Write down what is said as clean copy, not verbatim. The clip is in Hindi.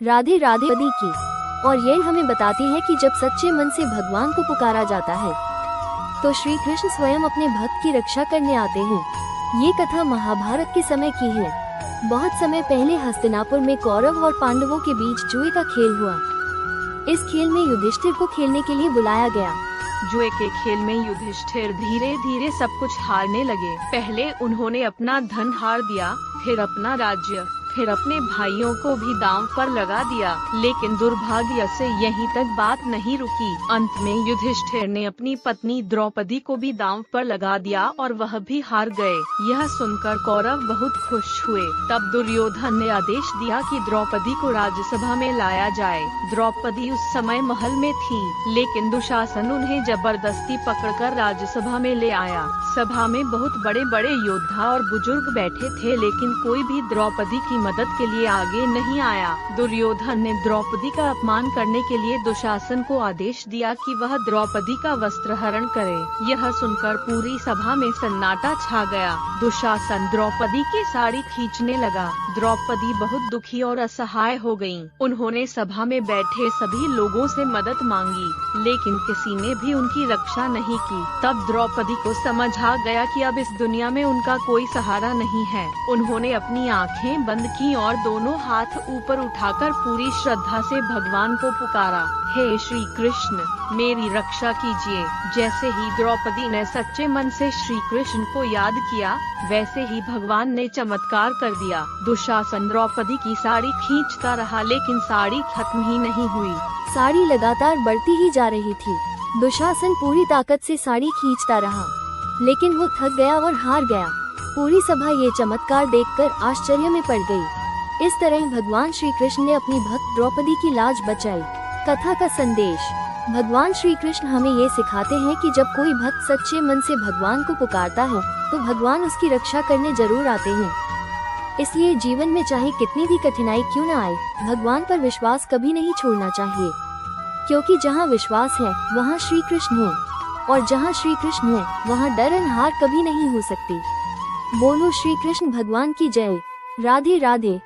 राधे राधे द्रौपदी की। और यह हमें बताती है कि जब सच्चे मन से भगवान को पुकारा जाता है तो श्री कृष्ण स्वयं अपने भक्त की रक्षा करने आते हैं। ये कथा महाभारत के समय की है। बहुत समय पहले हस्तिनापुर में कौरव और पांडवों के बीच जुए का खेल हुआ। इस खेल में युधिष्ठिर को खेलने के लिए बुलाया गया। जुए के खेल में युधिष्ठिर धीरे धीरे सब कुछ हारने लगे। पहले उन्होंने अपना धन हार दिया, फिर अपना राज्य, फिर अपने भाइयों को भी दांव पर लगा दिया। लेकिन दुर्भाग्य से यहीं तक बात नहीं रुकी। अंत में युधिष्ठिर ने अपनी पत्नी द्रौपदी को भी दांव पर लगा दिया और वह भी हार गए। यह सुनकर कौरव बहुत खुश हुए। तब दुर्योधन ने आदेश दिया कि द्रौपदी को राज्यसभा में लाया जाए। द्रौपदी उस समय महल में थी, लेकिन दुशासन उन्हें जबरदस्ती पकड़कर राज्यसभा में ले आया। सभा में बहुत बड़े बड़े योद्धा और बुजुर्ग बैठे थे, लेकिन कोई भी द्रौपदी की मदद के लिए आगे नहीं आया। दुर्योधन ने द्रौपदी का अपमान करने के लिए दुशासन को आदेश दिया कि वह द्रौपदी का वस्त्र हरण करे। यह सुनकर पूरी सभा में सन्नाटा छा गया। दुशासन द्रौपदी की साड़ी खींचने लगा। द्रौपदी बहुत दुखी और असहाय हो गयीं। उन्होंने सभा में बैठे सभी लोगों से मदद मांगी, लेकिन किसी ने भी उनकी रक्षा नहीं की। तब द्रौपदी को समझ आ गया कि अब इस दुनिया में उनका कोई सहारा नहीं है। उन्होंने अपनी आंखें बंद की और दोनों हाथ ऊपर उठाकर पूरी श्रद्धा से भगवान को पुकारा, हे श्री कृष्ण, मेरी रक्षा कीजिए। जैसे ही द्रौपदी ने सच्चे मन से श्री कृष्ण को याद किया, वैसे ही भगवान ने चमत्कार कर दिया। दुशासन द्रौपदी की साड़ी खींचता रहा, लेकिन साड़ी खत्म ही नहीं हुई। साड़ी लगातार बढ़ती ही जा रही थी। दुशासन पूरी ताकत से साड़ी खींचता रहा, लेकिन वो थक गया और हार गया। पूरी सभा ये चमत्कार देखकर आश्चर्य में पड़ गई। इस तरह भगवान श्री कृष्ण ने अपनी भक्त द्रौपदी की लाज बचाई। कथा का संदेश। भगवान श्री कृष्ण हमें ये सिखाते हैं कि जब कोई भक्त सच्चे मन से भगवान को पुकारता है तो भगवान उसकी रक्षा करने जरूर आते हैं। इसलिए जीवन में चाहे कितनी भी कठिनाई क्यों न आए, भगवान पर विश्वास कभी नहीं छोड़ना चाहिए, क्योंकि जहाँ विश्वास है वहाँ श्री कृष्ण है, और जहाँ श्री कृष्ण है वहाँ डर और हार कभी नहीं हो सकती। बोलो श्री कृष्ण भगवान की जय। राधे राधे।